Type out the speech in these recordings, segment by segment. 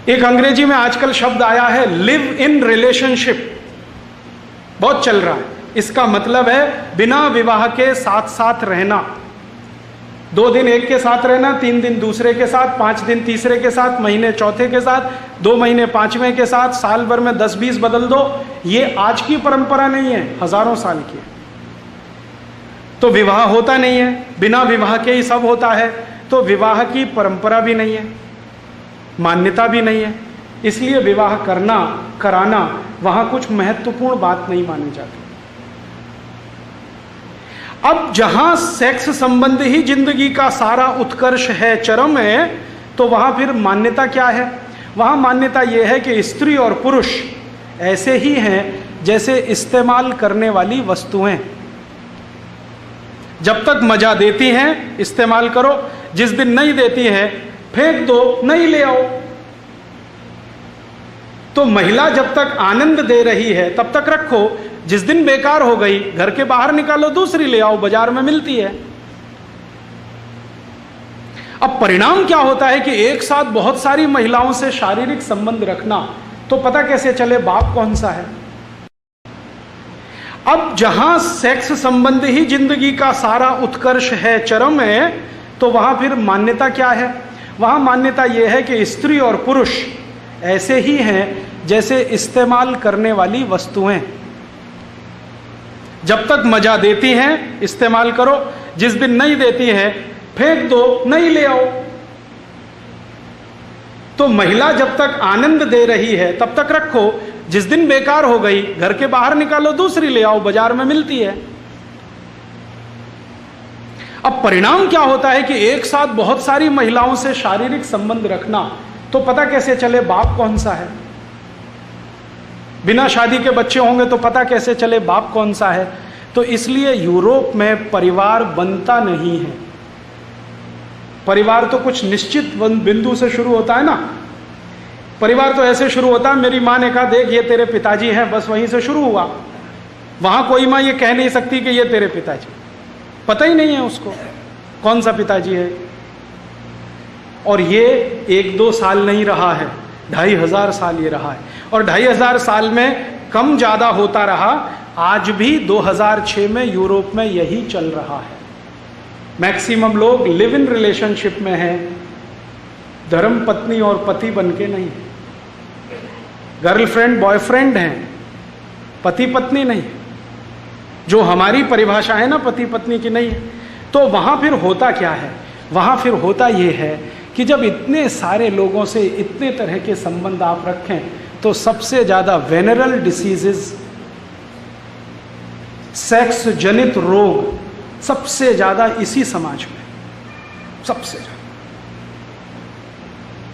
एक अंग्रेजी में आजकल शब्द आया है लिव इन रिलेशनशिप, बहुत चल रहा है। इसका मतलब है बिना विवाह के साथ साथ रहना। 2 दिन एक के साथ रहना, 3 दिन दूसरे के साथ, 5 दिन तीसरे के साथ, महीने चौथे के साथ, 2 महीने 5वें के साथ, साल भर में 10-20 बदल दो। ये आज की परंपरा नहीं है, हजारों साल की है। तो विवाह होता नहीं है, बिना विवाह के ही सब होता है। तो विवाह की परंपरा भी नहीं है, मान्यता भी नहीं है, इसलिए विवाह करना कराना वहां कुछ महत्वपूर्ण बात नहीं मानी जाती। अब जहां सेक्स संबंध ही जिंदगी का सारा उत्कर्ष है, चरम है, तो वहां फिर मान्यता क्या है? वहां मान्यता यह है कि स्त्री और पुरुष ऐसे ही हैं जैसे इस्तेमाल करने वाली वस्तुएं। जब तक मजा देती हैं इस्तेमाल करो, जिस दिन नहीं देती है फेंक दो, नहीं ले आओ। तो महिला जब तक आनंद दे रही है तब तक रखो, जिस दिन बेकार हो गई घर के बाहर निकालो, दूसरी ले आओ, बाजार में मिलती है। अब परिणाम क्या होता है कि एक साथ बहुत सारी महिलाओं से शारीरिक संबंध रखना, तो पता कैसे चले बाप कौन सा है? अब जहां सेक्स संबंध ही जिंदगी का सारा उत्कर्ष है, चरम है, तो वहां फिर मान्यता क्या है? वहां मान्यता यह है कि स्त्री और पुरुष ऐसे ही हैं जैसे इस्तेमाल करने वाली वस्तुएं। जब तक मजा देती हैं इस्तेमाल करो, जिस दिन नहीं देती है फेंक दो, नहीं ले आओ। तो महिला जब तक आनंद दे रही है तब तक रखो, जिस दिन बेकार हो गई घर के बाहर निकालो, दूसरी ले आओ, बाजार में मिलती है। अब परिणाम क्या होता है कि एक साथ बहुत सारी महिलाओं से शारीरिक संबंध रखना, तो पता कैसे चले बाप कौन सा है? बिना शादी के बच्चे होंगे तो पता कैसे चले बाप कौन सा है? तो इसलिए यूरोप में परिवार बनता नहीं है। परिवार तो कुछ निश्चित बिंदु से शुरू होता है ना। परिवार तो ऐसे शुरू होता है, मेरी माँ ने कहा देख ये तेरे पिताजी हैं, बस वहीं से शुरू हुआ। वहां कोई माँ ये कह नहीं सकती कि ये तेरे पिताजी, पता ही नहीं है उसको कौन सा पिताजी है। और ये 1-2 साल नहीं रहा है, 2500 साल ये रहा है। और 2500 साल में कम ज्यादा होता रहा। आज भी 2006 में यूरोप में यही चल रहा है। मैक्सिमम लोग लिव इन रिलेशनशिप में हैं, धर्म पत्नी और पति बनके नहीं, गर्लफ्रेंड बॉयफ्रेंड हैं, पति पत्नी नहीं। जो हमारी परिभाषा है ना पति पत्नी की, नहीं है। तो वहां फिर होता क्या है? वहां फिर होता यह है कि जब इतने सारे लोगों से इतने तरह के संबंध आप रखें, तो सबसे ज्यादा वेनरल डिसीजेस, सेक्स जनित रोग सबसे ज्यादा इसी समाज में, सबसे ज्यादा।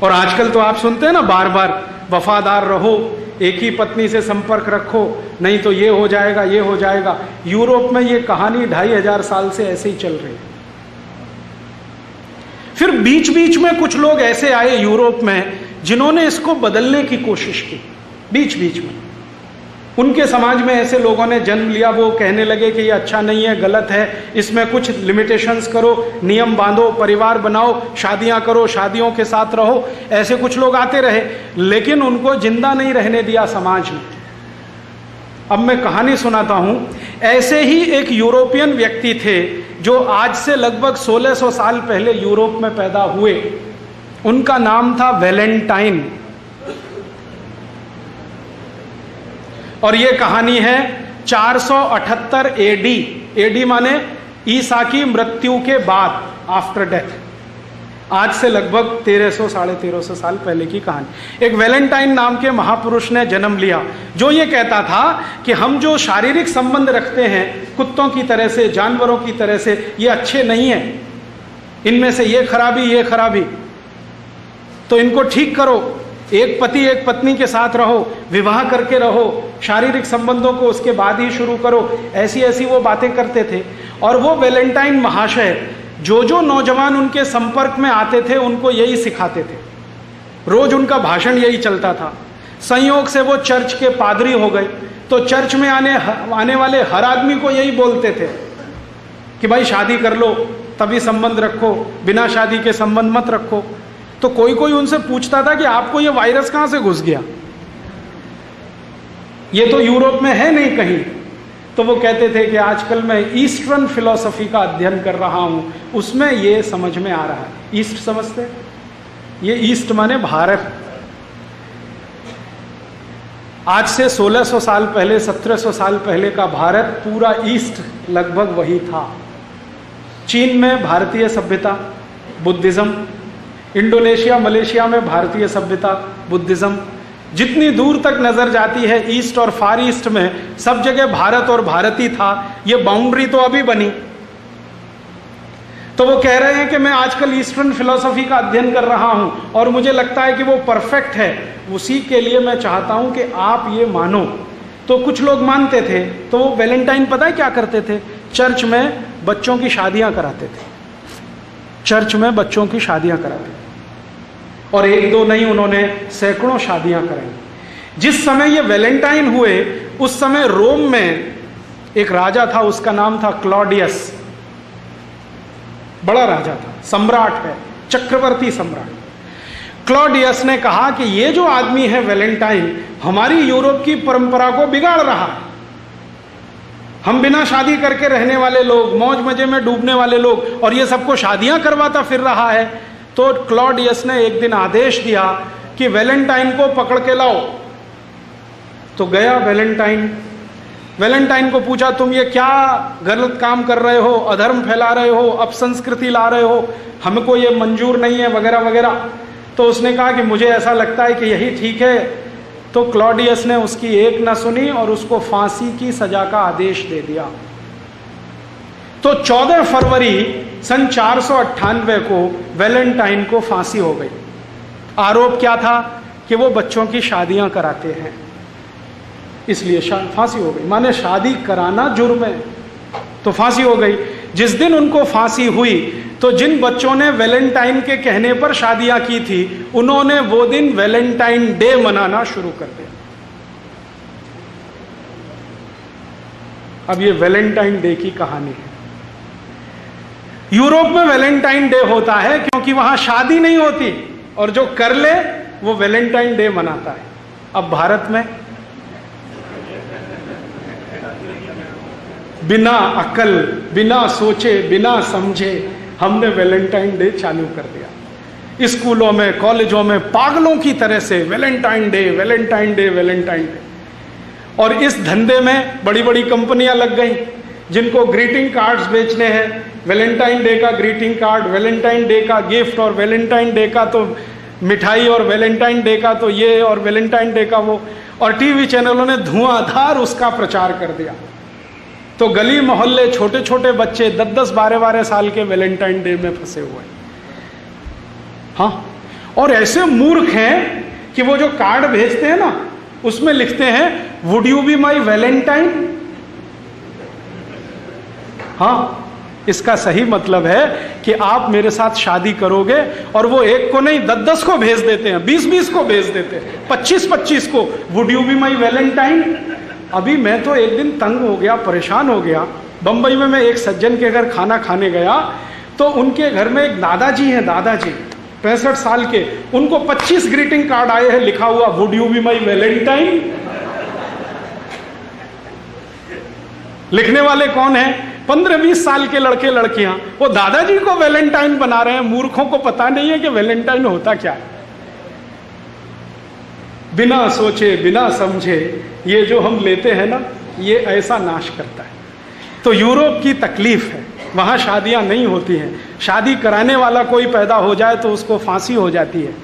और आजकल तो आप सुनते हैं ना बार बार, वफादार रहो, एक ही पत्नी से संपर्क रखो, नहीं तो ये हो जाएगा, ये हो जाएगा। यूरोप में ये कहानी 2500 साल से ऐसे ही चल रही है। फिर बीच बीच में कुछ लोग ऐसे आए यूरोप में जिन्होंने इसको बदलने की कोशिश की। बीच बीच में उनके समाज में ऐसे लोगों ने जन्म लिया, वो कहने लगे कि ये अच्छा नहीं है, गलत है, इसमें कुछ लिमिटेशंस करो, नियम बांधो, परिवार बनाओ, शादियां करो, शादियों के साथ रहो। ऐसे कुछ लोग आते रहे, लेकिन उनको जिंदा नहीं रहने दिया समाज ने। अब मैं कहानी सुनाता हूं। ऐसे ही एक यूरोपियन व्यक्ति थे जो आज से लगभग 1600 साल पहले यूरोप में पैदा हुए। उनका नाम था वैलेंटाइन। और ये कहानी है 478 एडी। एडी माने ईसा की मृत्यु के बाद, आफ्टर डेथ। आज से लगभग 1300 साढ़े 1300 साल पहले की कहानी। एक वैलेंटाइन नाम के महापुरुष ने जन्म लिया, जो ये कहता था कि हम जो शारीरिक संबंध रखते हैं कुत्तों की तरह से, जानवरों की तरह से, ये अच्छे नहीं है, इनमें से ये खराबी, ये खराबी, तो इनको ठीक करो। एक पति एक पत्नी के साथ रहो, विवाह करके रहो, शारीरिक संबंधों को उसके बाद ही शुरू करो। ऐसी ऐसी वो बातें करते थे। और वो वैलेंटाइन महाशय जो जो नौजवान उनके संपर्क में आते थे उनको यही सिखाते थे। रोज उनका भाषण यही चलता था। संयोग से वो चर्च के पादरी हो गए, तो चर्च में आने वाले हर आदमी को यही बोलते थे कि भाई शादी कर लो तभी संबंध रखो, बिना शादी के संबंध मत रखो। तो कोई कोई उनसे पूछता था कि आपको ये वायरस कहां से घुस गया, ये तो यूरोप में है नहीं कहीं। तो वो कहते थे कि आजकल मैं ईस्टर्न फिलॉसफी का अध्ययन कर रहा हूं, उसमें ये समझ में आ रहा है। ईस्ट समझते, ये ईस्ट माने भारत। आज से 1600 साल पहले, 1700 साल पहले का भारत, पूरा ईस्ट लगभग वही था। चीन में भारतीय सभ्यता, बुद्धिज्म, इंडोनेशिया मलेशिया में भारतीय सभ्यता, बुद्धिज्म, जितनी दूर तक नजर जाती है ईस्ट और फार ईस्ट में सब जगह भारत और भारती था। ये बाउंड्री तो अभी बनी। तो वो कह रहे हैं कि मैं आजकल ईस्टर्न फिलॉसफी का अध्ययन कर रहा हूं और मुझे लगता है कि वो परफेक्ट है, उसी के लिए मैं चाहता हूं कि आप ये मानो। तो कुछ लोग मानते थे, तो वो वैलेंटाइन पता है क्या करते थे, चर्च में बच्चों की शादियां कराते थे, चर्च में बच्चों की शादियां कराते थे, और एक दो नहीं, उन्होंने सैकड़ों शादियां कराई। जिस समय ये वैलेंटाइन हुए उस समय रोम में एक राजा था, उसका नाम था क्लॉडियस, बड़ा राजा था, सम्राट है, चक्रवर्ती सम्राट। क्लॉडियस ने कहा कि ये जो आदमी है वैलेंटाइन, हमारी यूरोप की परंपरा को बिगाड़ रहा है। हम बिना शादी करके रहने वाले लोग, मौज मजे में डूबने वाले लोग, और ये सबको शादियां करवाता फिर रहा है। तो क्लॉडियस ने एक दिन आदेश दिया कि वैलेंटाइन को पकड़ के लाओ। तो गया वैलेंटाइन को पूछा, तुम ये क्या गलत काम कर रहे हो, अधर्म फैला रहे हो, अपसंस्कृति ला रहे हो, हमको ये मंजूर नहीं है, वगैरह वगैरह। तो उसने कहा कि मुझे ऐसा लगता है कि यही ठीक है। तो क्लॉडियस ने उसकी एक न सुनी और उसको फांसी की सजा का आदेश दे दिया। तो 14 फरवरी सन 498 को वैलेंटाइन को फांसी हो गई। आरोप क्या था कि वो बच्चों की शादियां कराते हैं, इसलिए फांसी हो गई। माने शादी कराना जुर्म है, तो फांसी हो गई। जिस दिन उनको फांसी हुई तो जिन बच्चों ने वैलेंटाइन के कहने पर शादियां की थी, उन्होंने वो दिन वैलेंटाइन डे मनाना शुरू कर दिया। अब ये वैलेंटाइन डे की कहानी है। यूरोप में वैलेंटाइन डे होता है क्योंकि वहां शादी नहीं होती, और जो कर ले वो वैलेंटाइन डे मनाता है। अब भारत में बिना अकल, बिना सोचे, बिना समझे हमने वैलेंटाइन डे चालू कर दिया। स्कूलों में, कॉलेजों में पागलों की तरह से Valentine day, Valentine day, Valentine day. और इस धंधे में बड़ी बड़ी कंपनियां लग गई जिनको ग्रीटिंग कार्ड्स बेचने हैं। वैलेंटाइन डे का ग्रीटिंग कार्ड, वैलेंटाइन डे का गिफ्ट, और वैलेंटाइन डे का तो मिठाई, और वैलेंटाइन डे का तो ये, और वैलेंटाइन डे का वो। और टीवी चैनलों ने धुआंधार उसका प्रचार कर दिया। तो गली मोहल्ले छोटे छोटे बच्चे 10-10, 12-12 साल के वैलेंटाइन डे में फंसे हुए हैं। हाँ, और ऐसे मूर्ख हैं कि वो जो कार्ड भेजते हैं ना, उसमें लिखते हैं would you be my Valentine. हाँ, इसका सही मतलब है कि आप मेरे साथ शादी करोगे। और वो एक को नहीं, 10-10 को भेज देते हैं, 20-20 को भेज देते हैं, 25-25 को, would you be my Valentine. अभी मैं तो एक दिन तंग हो गया, परेशान हो गया। बंबई में मैं एक सज्जन के घर खाना खाने गया, तो उनके घर में एक दादाजी हैं, दादाजी 65 साल के, उनको 25 ग्रीटिंग कार्ड आए हैं, लिखा हुआ would you be my Valentine. लिखने वाले कौन है? 15-20 साल के लड़के लड़कियां। वो दादाजी को वैलेंटाइन बना रहे हैं। मूर्खों को पता नहीं है कि वैलेंटाइन होता क्या है। बिना सोचे, बिना समझे ये जो हम लेते हैं ना, ये ऐसा नाश करता है। तो यूरोप की तकलीफ है, वहां शादियां नहीं होती हैं। शादी कराने वाला कोई पैदा हो जाए तो उसको फांसी हो जाती है।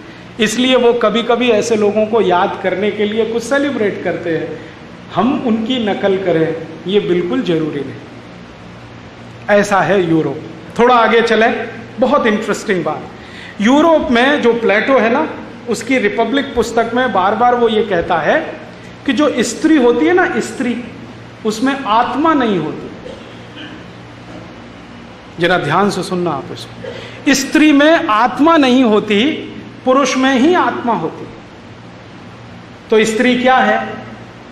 इसलिए वो कभी कभी ऐसे लोगों को याद करने के लिए कुछ सेलिब्रेट करते हैं। हम उनकी नकल करें ये बिल्कुल जरूरी नहीं। ऐसा है यूरोप। थोड़ा आगे चलें, बहुत इंटरेस्टिंग बात। यूरोप में जो प्लेटो है ना, उसकी रिपब्लिक पुस्तक में बार बार वो ये कहता है कि जो स्त्री होती है ना, स्त्री, उसमें आत्मा नहीं होती। जरा ध्यान से सुनना आप इसको। स्त्री में आत्मा नहीं होती, पुरुष में ही आत्मा होती। तो स्त्री क्या है?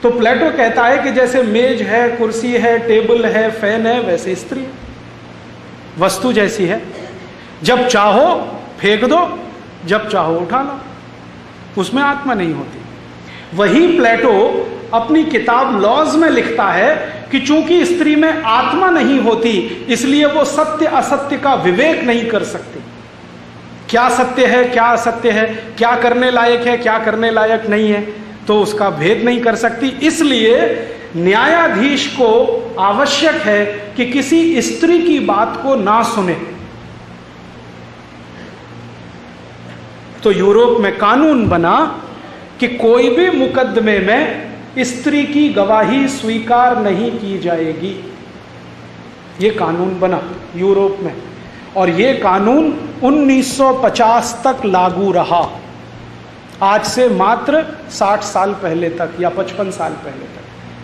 तो प्लेटो कहता है कि जैसे मेज है, कुर्सी है, टेबल है, फैन है, वैसे स्त्री वस्तु जैसी है। जब चाहो फेंक दो, जब चाहो उठा लो, उसमें आत्मा नहीं होती। वही प्लेटो अपनी किताब लॉज में लिखता है कि चूंकि स्त्री में आत्मा नहीं होती, इसलिए वो सत्य असत्य का विवेक नहीं कर सकती। क्या सत्य है, क्या असत्य है, क्या करने लायक है, क्या करने लायक नहीं है, तो उसका भेद नहीं कर सकती। इसलिए न्यायाधीश को आवश्यक है कि किसी स्त्री की बात को ना सुने। तो यूरोप में कानून बना कि कोई भी मुकदमे में स्त्री की गवाही स्वीकार नहीं की जाएगी। ये कानून बना यूरोप में, और ये कानून 1950 तक लागू रहा। आज से मात्र 60 साल पहले तक या 55 साल पहले तक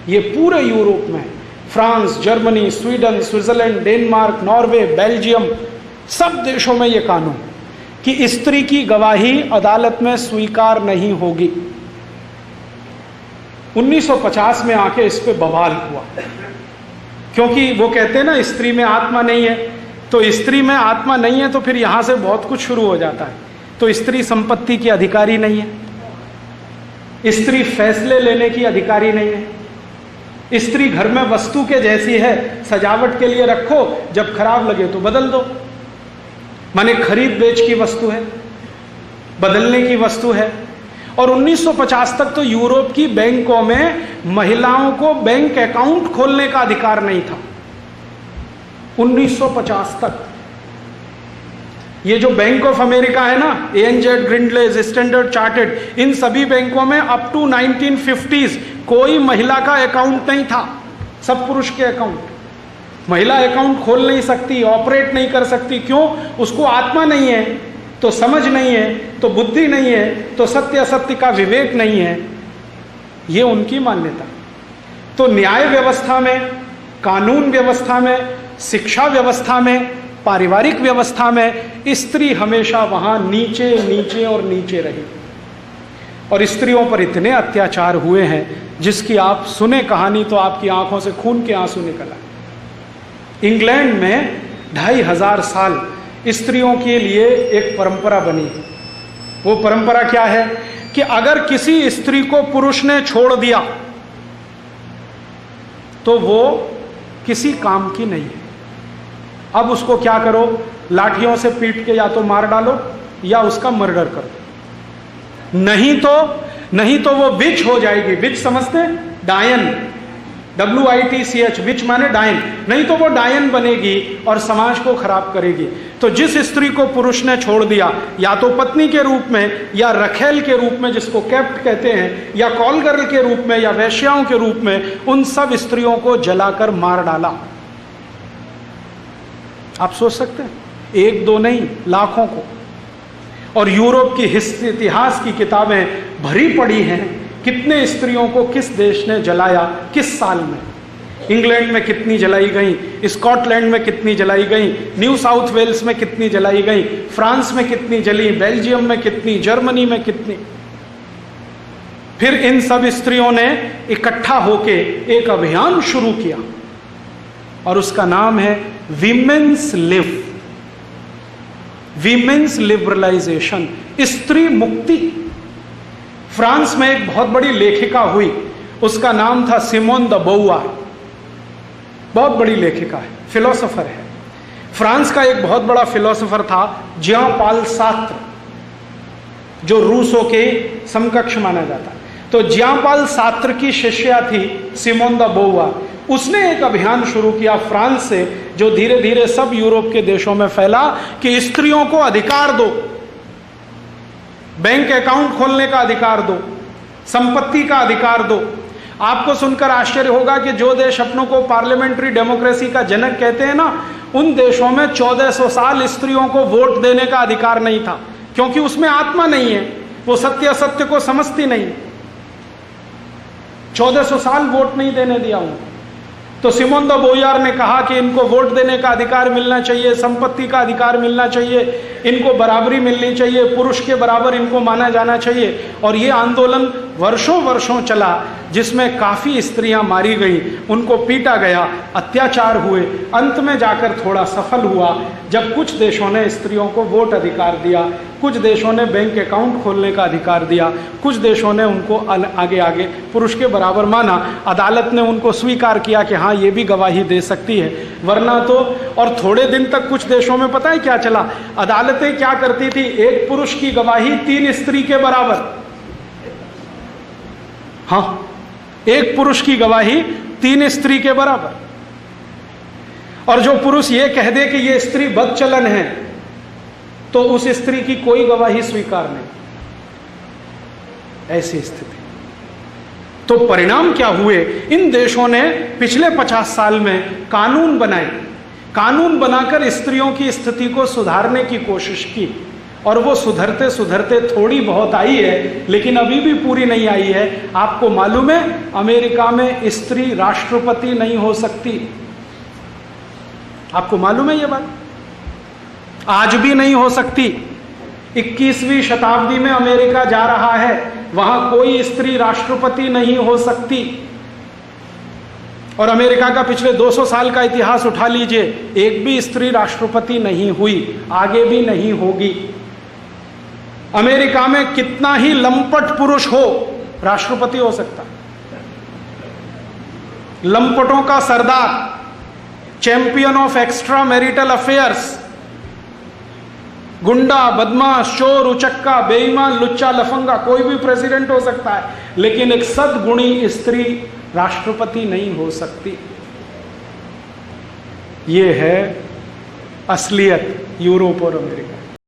ये पूरे यूरोप में, France, Germany, Sweden, Switzerland, Denmark, Norway, Belgium, सब देशों में ये कानून कि स्त्री की गवाही अदालत में स्वीकार नहीं होगी। 1950 में आके इस पे बवाल हुआ, क्योंकि वो कहते हैं ना स्त्री में आत्मा नहीं है। तो स्त्री में आत्मा नहीं है तो फिर यहां से बहुत कुछ शुरू हो जाता है। तो स्त्री संपत्ति की अधिकारी नहीं है, स्त्री फैसले लेने की अधिकारी नहीं है, स्त्री घर में वस्तु के जैसी है, सजावट के लिए रखो, जब खराब लगे तो बदल दो। माने खरीद बेच की वस्तु है, बदलने की वस्तु है। और 1950 तक तो यूरोप की बैंकों में महिलाओं को बैंक अकाउंट खोलने का अधिकार नहीं था। 1950 तक ये जो बैंक ऑफ अमेरिका है ना, ANZ, ग्रिंडलेज, स्टैंडर्ड चार्टर्ड, इन सभी बैंकों में अप टू 1950s कोई महिला का अकाउंट नहीं था, सब पुरुष के अकाउंट। महिला अकाउंट खोल नहीं सकती, ऑपरेट नहीं कर सकती। क्यों? उसको आत्मा नहीं है, तो समझ नहीं है, तो बुद्धि नहीं है, तो सत्य असत्य का विवेक नहीं है। ये उनकी मान्यता। तो न्याय व्यवस्था में, कानून व्यवस्था में, शिक्षा व्यवस्था में, पारिवारिक व्यवस्था में स्त्री हमेशा वहां नीचे नीचे और नीचे रही। और स्त्रियों पर इतने अत्याचार हुए हैं जिसकी आप सुने कहानी तो आपकी आंखों से खून के आंसू निकल आए। इंग्लैंड में 2500 साल स्त्रियों के लिए एक परंपरा बनी है। वो परंपरा क्या है कि अगर किसी स्त्री को पुरुष ने छोड़ दिया तो वो किसी काम की नहीं है। अब उसको क्या करो, लाठियों से पीट के या तो मार डालो या उसका मर्डर करो, नहीं तो वो विच हो जाएगी। विच समझते हैं? डायन, WITCH, विच माने डायन। नहीं तो वो डायन बनेगी और समाज को खराब करेगी। तो जिस स्त्री को पुरुष ने छोड़ दिया, या तो पत्नी के रूप में, या रखेल के रूप में जिसको कैप्ट कहते हैं, या कॉल गर्ल के रूप में, या वैश्याओं के रूप में, उन सब स्त्रियों को जलाकर मार डाला। आप सोच सकते हैं, एक दो नहीं, लाखों को। और यूरोप की इतिहास की किताबें भरी पड़ी हैं कितने स्त्रियों को किस देश ने जलाया, किस साल में। इंग्लैंड में कितनी जलाई गई, स्कॉटलैंड में कितनी जलाई गई, न्यू साउथ वेल्स में कितनी जलाई गई, फ्रांस में कितनी जली, बेल्जियम में कितनी, जर्मनी में कितनी। फिर इन सब स्त्रियों ने इकट्ठा होके एक अभियान शुरू किया और उसका नाम है वीमेन्स लिबरलाइजेशन, स्त्री मुक्ति। फ्रांस में एक बहुत बड़ी लेखिका हुई, उसका नाम था सिमोन द बोवार। बहुत बड़ी लेखिका है, फिलोसोफर है। फ्रांस का एक बहुत बड़ा फिलोसोफर था जियां पाल सार्त्र, जो रूसों के समकक्ष माना जाता है। तो जियां पाल सार्त्र की शिष्या थी सिमोन द बोवार। उसने एक अभियान शुरू किया फ्रांस से, जो धीरे धीरे सब यूरोप के देशों में फैला कि स्त्रियों को अधिकार दो, बैंक अकाउंट खोलने का अधिकार दो, संपत्ति का अधिकार दो। आपको सुनकर आश्चर्य होगा कि जो देश अपनों को पार्लियामेंट्री डेमोक्रेसी का जनक कहते हैं ना, उन देशों में 1400 साल स्त्रियों को वोट देने का अधिकार नहीं था, क्योंकि उसमें आत्मा नहीं है, वो सत्य असत्य को समझती नहीं। 1400 साल वोट नहीं देने दिया उनको। तो सिमोन द बोवार ने कहा कि इनको वोट देने का अधिकार मिलना चाहिए, संपत्ति का अधिकार मिलना चाहिए, इनको बराबरी मिलनी चाहिए, पुरुष के बराबर इनको माना जाना चाहिए। और ये आंदोलन वर्षों वर्षों चला, जिसमें काफी स्त्रियां मारी गईं, उनको पीटा गया, अत्याचार हुए, अंत में जाकर थोड़ा सफल हुआ जब कुछ देशों ने स्त्रियों को वोट अधिकार दिया, कुछ देशों ने बैंक अकाउंट खोलने का अधिकार दिया, कुछ देशों ने उनको आगे आगे पुरुष के बराबर माना। अदालत ने उनको स्वीकार किया कि हाँ ये भी गवाही दे सकती है, वरना तो। और थोड़े दिन तक कुछ देशों में पता है क्या चला, अदालतें क्या करती थी, एक पुरुष की गवाही 3 स्त्री के बराबर। हाँ, एक पुरुष की गवाही 3 स्त्री के बराबर। और जो पुरुष ये कह दे कि ये स्त्री बदचलन है, तो उस स्त्री की कोई गवाही स्वीकार नहीं। ऐसी स्थिति। तो परिणाम क्या हुए, इन देशों ने पिछले 50 साल में कानून बनाए, कानून बनाकर स्त्रियों की स्थिति को सुधारने की कोशिश की, और वो सुधरते सुधरते थोड़ी बहुत आई है, लेकिन अभी भी पूरी नहीं आई है। आपको मालूम है, अमेरिका में स्त्री राष्ट्रपति नहीं हो सकती। आपको मालूम है ये बात? आज भी नहीं हो सकती। 21वीं शताब्दी में अमेरिका जा रहा है, वहां कोई स्त्री राष्ट्रपति नहीं हो सकती। और अमेरिका का पिछले 200 साल का इतिहास उठा लीजिए, एक भी स्त्री राष्ट्रपति नहीं हुई, आगे भी नहीं होगी। अमेरिका में कितना ही लंपट पुरुष हो, राष्ट्रपति हो सकता। लंपटों का सरदार, champion of extramarital affairs, गुंडा, बदमाश, चोर, उचक्का, बेईमान, लुच्चा, लफंगा, कोई भी प्रेसिडेंट हो सकता है, लेकिन एक सद्गुणी स्त्री राष्ट्रपति नहीं हो सकती। ये है असलियत यूरोप और अमेरिका।